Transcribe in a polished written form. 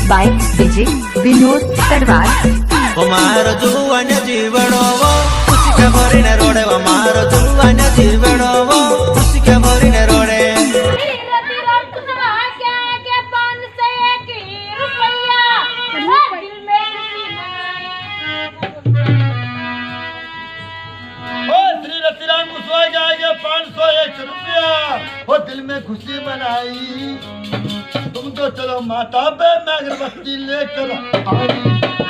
by DJ Vinod Sarwar. मारो जुवन जीवड़ो वो खुशी के भरी न रोड़े वो मारो जुवन जीवड़ो वो खुशी के भरी न रोड़े वो दिल में खुशी बनाई तुम तो चलो माता पे मैं अगरबत्ती लेकर आई।